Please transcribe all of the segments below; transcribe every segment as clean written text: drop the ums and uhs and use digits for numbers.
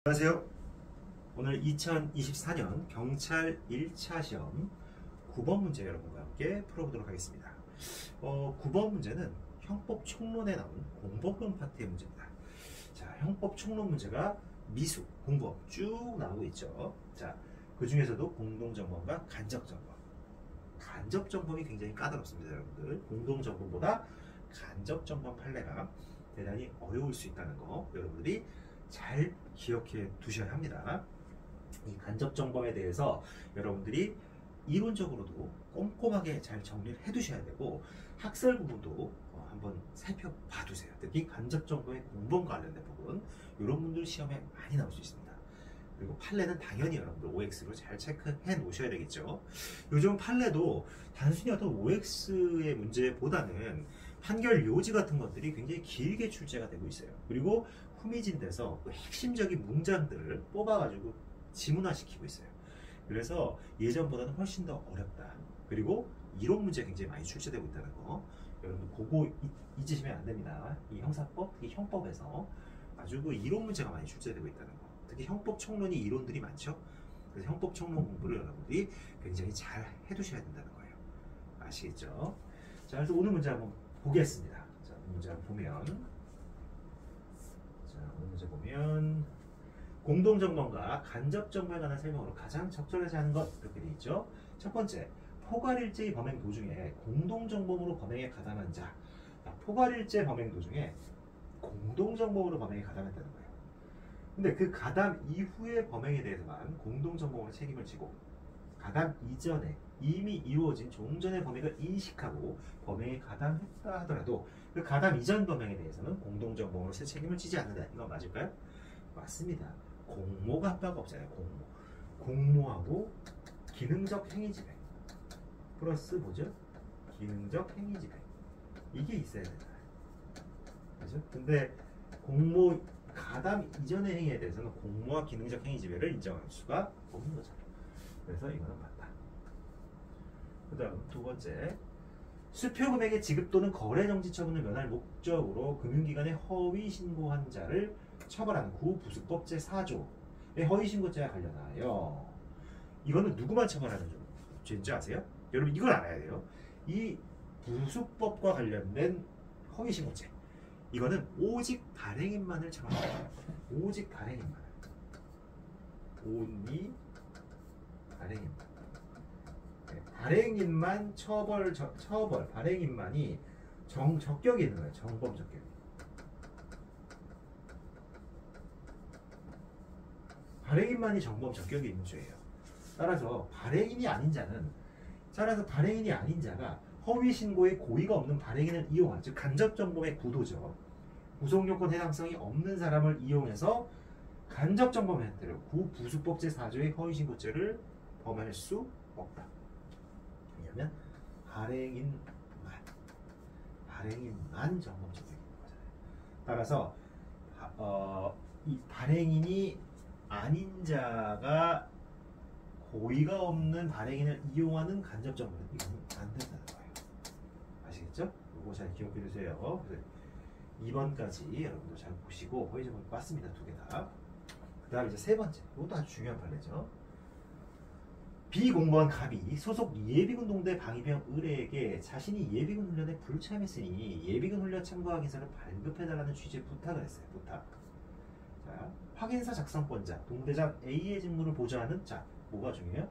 안녕하세요. 오늘 2024년 경찰 1차 시험 9번 문제 여러분과 함께 풀어보도록 하겠습니다. 9번 문제는 형법 총론에 나온 공법론 파트의 문제입니다. 자, 형법 총론 문제가 미수, 공법 쭉 나오고 있죠. 자, 그 중에서도 공동정범과 간접정범. 간접정범이 굉장히 까다롭습니다, 여러분들. 공동정범보다 간접정범 판례가 대단히 어려울 수 있다는 거 여러분들이 잘 기억해 두셔야 합니다. 이 간접정범에 대해서 여러분들이 이론적으로도 꼼꼼하게 잘 정리를 해 두셔야 되고 학설 부분도 한번 살펴봐 두세요. 특히 간접정범의 공범과 관련된 부분 이런 분들 시험에 많이 나올 수 있습니다. 그리고 판례는 당연히 여러분들 OX로 잘 체크해 놓으셔야 되겠죠. 요즘 판례도 단순히 어떤 OX의 문제보다는 판결 요지 같은 것들이 굉장히 길게 출제가 되고 있어요. 그리고 후미진 돼서 그 핵심적인 문장들을 뽑아가지고 지문화시키고 있어요. 그래서 예전보다는 훨씬 더 어렵다. 그리고 이론 문제 굉장히 많이 출제되고 있다는 거 여러분 그거 잊으시면 안 됩니다. 이 형사법, 특히 형법에서 아주 그 이론 문제가 많이 출제되고 있다는 거. 특히 형법 총론이 이론들이 많죠. 그래서 형법 총론 공부를 여러분들이 굉장히 잘 해두셔야 된다는 거예요. 아시겠죠? 자, 그래서 오늘 문제 한번 보겠습니다. 자, 문제 한번 보면, 자, 오늘 문제 보면 공동정범과 간접정범에 관한 설명으로 가장 적절하지 않은 것 이렇게 되어 있죠. 첫 번째, 포괄일제의 범행 도중에 공동정범으로 범행에 가담한 자. 포괄일제 범행 도중에 공동정범으로 범행에 가담했다는 거예요. 근데 그 가담 이후의 범행에 대해서만 공동정범으로 책임을 지고 가담 이전에 이미 이루어진 종전의 범행을 인식하고 범행에 가담했다 하더라도 그 가담 이전 범행에 대해서는 공동정범으로 책임을 지지 않는다. 이건 맞을까요? 맞습니다. 공모가 합바가 없잖아요. 공모하고 기능적 행위집행 플러스 뭐죠? 기능적 행위집행 이게 있어야 된다. 그죠? 근데 공모 가담 이전의 행위에 대해서는 공모와 기능적 행위지배를 인정할 수가 없는 거잖아요. 그래서 이거는 맞다. 그 다음 두 번째, 수표금액의 지급 또는 거래 정지 처분을 면할 목적으로 금융기관에 허위 신고한 자를 처벌하는 구부수법 제4조의 허위 신고죄와 관련하여 이거는 누구만 처벌하는 죄인지 아세요? 여러분 이걸 알아야 돼요. 이 부수법과 관련된 허위 신고죄 이거는 오직 발행인만을 처벌합니다. 오직 발행인만. only 발행인만. 네, 발행인만 처벌, 발행인만이 적격이 있는 거예요. 정범 적격이. 발행인만이 정범 적격이 있는 죄예요. 따라서 발행인이 아닌 자가 허위 신고에 고의가 없는 발행인을 이용한, 즉 간접정범의 구도죠. 구속요건 해당성이 없는 사람을 이용해서 간접정범의 형태로 구부수법 제4조의 허위신고죄를 범할 수 없다. 왜냐하면 발행인만 정범적인 거잖아요. 따라서 이 발행인이 아닌 자가 고의가 없는 발행인을 이용하는 간접정범은 이거는 안 된다는 거예요. 아시겠죠? 이거 잘 기억해 두세요. 2번까지 여러분들 잘 보시고 허위정범 맞습니다. 두 개 다. 그 다음 이제 세 번째, 이것도 아주 중요한 판례죠. 비공무원 갑이 소속 예비군 동대 방위병 의뢰에게 자신이 예비군 훈련에 불참했으니 예비군 훈련 참가 기사를 발급해달라는 취지의 부탁을 했어요. 부탁. 자, 확인서 작성권자 동대장 A의 직무를 보좌하는 자, 뭐가 중요해요?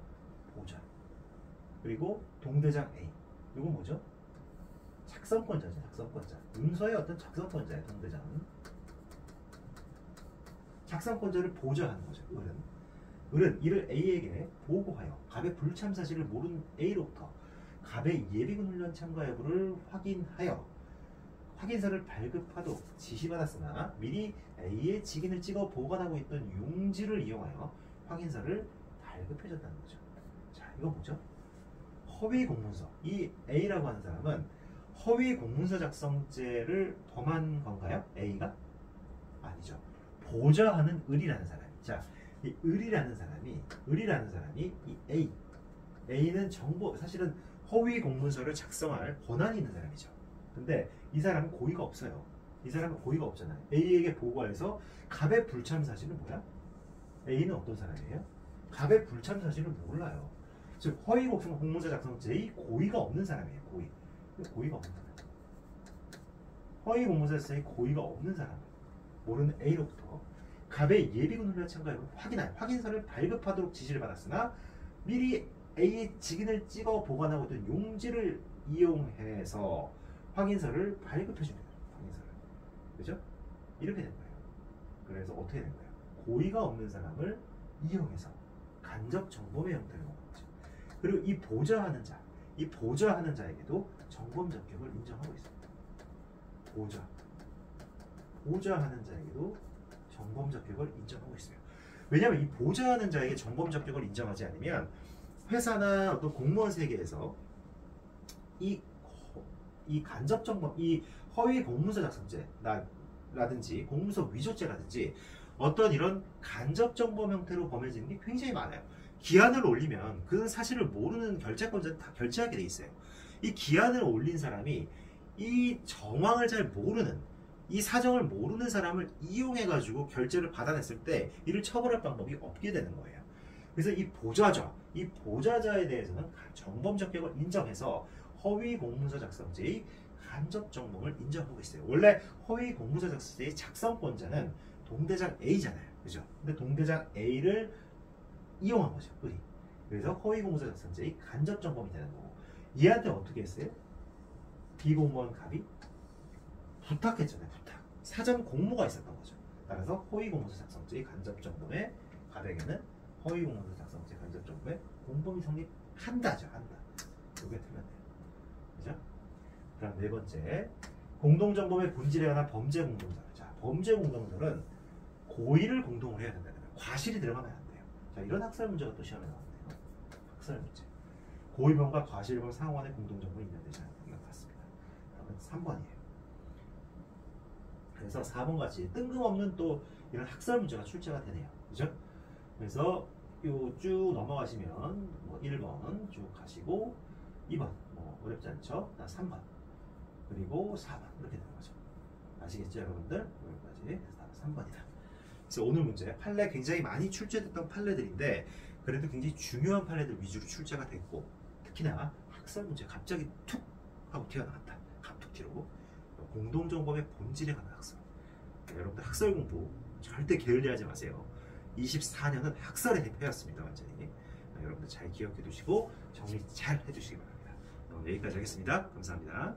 보좌. 그리고 동대장 A. 이건 뭐죠? 작성권자죠. 작성권자. 문서의 어떤 작성권자예요. 동대장은. 작성권자를 보좌하는 거죠. 을은 이를 A에게 보고하여 갑의 불참 사실을 모르는 A로부터 갑의 예비군 훈련 참가 여부를 확인하여 확인서를 발급하도록 지시받았으나 미리 A의 직인을 찍어 보관하고 있던 용지를 이용하여 확인서를 발급해줬다는 거죠. 자, 이거 뭐죠? 허위 공문서. 이 A라고 하는 사람은 허위 공문서 작성죄를 범한 건가요? A가? 아니죠. 보좌하는 을이라는 사람이. 자, 이 을이라는 사람이 이 A는 사실은 허위 공문서를 작성할 권한이 있는 사람이죠. 근데 이 사람은 고의가 없어요. 이 사람은 고의가 없잖아요. A에게 보고해서 갑의 불참 사실은 뭐야? A는 어떤 사람이에요? 갑의 불참 사실을 몰라요. 즉 허위 공문서 작성 J 고의가 없는 사람이에요. 고의가 없는 사람. 허위 공문서 작성에 고의가 없는 사람. 모르는 A로부터 갑의 예비군 훈련 참가를 확인하여 확인서를 발급하도록 지시를 받았으나 미리 A의 직인을 찍어 보관하고 있던 용지를 이용해서 확인서를 발급해 줍니다. 확인서를. 그죠? 이렇게 된 거예요. 그래서 어떻게 된 거예요? 고의가 없는 사람을 이용해서 간접 정범의 형태를 먹은 거죠. 그리고 이 보좌하는 자에게도 정범 적격을 인정하고 있습니다. 보좌하는 자에게도 정범 적격을 인정하고 있어요. 왜냐하면 이 보좌하는 자에게 정범 적격을 인정하지 않으면 회사나 어떤 공무원 세계에서 이 간접 정범, 이 허위 공문서 작성죄라든지 공문서 위조죄라든지 어떤 이런 간접 정범 형태로 범해지는 게 굉장히 많아요. 기한을 올리면 그 사실을 모르는 결재권자는 다 결재하게 돼 있어요. 이 기한을 올린 사람이 이 정황을 잘 모르는, 이 사정을 모르는 사람을 이용해 가지고 결재를 받아냈을 때 이를 처벌할 방법이 없게 되는 거예요. 그래서 이 보좌자에 대해서는 정범 적격을 인정해서 허위 공문서 작성죄의 간접 정범을 인정하고 있어요. 원래 허위 공문서 작성죄의 작성권자는 동대장 A잖아요. 그죠? 근데 동대장 A를 이용한 거죠. 그래서 허위 공문서 작성죄의 간접 정범이 되는 거고, 얘한테 어떻게 했어요? 비공무원 갑이 부탁했잖아요. 사전 공모가 있었던 거죠. 따라서 허위 공문서 작성죄의 간접 정범의 갑에게는 허위 공문서 작성죄 간접 정범의 공범이 성립한다죠. 이게 틀렸네요. 그죠? 그다음 네 번째, 공동정범의 본질에 관한 범죄 공동설. 자, 범죄 공동설은 고의를 공동으로 해야 된다는 거예요. 과실이 들어가면 안 돼요. 자, 이런 학설 문제가 또 시험에 나왔네요. 학설 문제. 고의범과 과실범 상호간의 공동정범이 인정되지 않는 것 같습니다. 다음은 3번이에요. 그래서 4번 같이 뜬금없는 또 이런 학설 문제가 출제가 되네요. 그죠? 그래서 요 쭉 넘어가시면 뭐 1번 쭉 가시고 2번 뭐 어렵지 않죠? 3번 그리고 4번 이렇게 되는 거죠. 아시겠죠, 여러분들? 여기까지. 그래서 3번이다. 그래서 오늘 문제 판례 굉장히 많이 출제됐던 판례들인데 그래도 굉장히 중요한 판례들 위주로 출제가 됐고, 특히나 학설 문제 갑자기 툭 하고 튀어나왔다. 갑툭튀로 공동정범의 본질에 관한 학설. 여러분들 학설 공부 절대 게을리하지 마세요. 24년은 학설의 해였습니다. 완전히. 여러분들 잘 기억해 두시고 정리 잘 해주시기 바랍니다. 오늘 여기까지 하겠습니다. 감사합니다.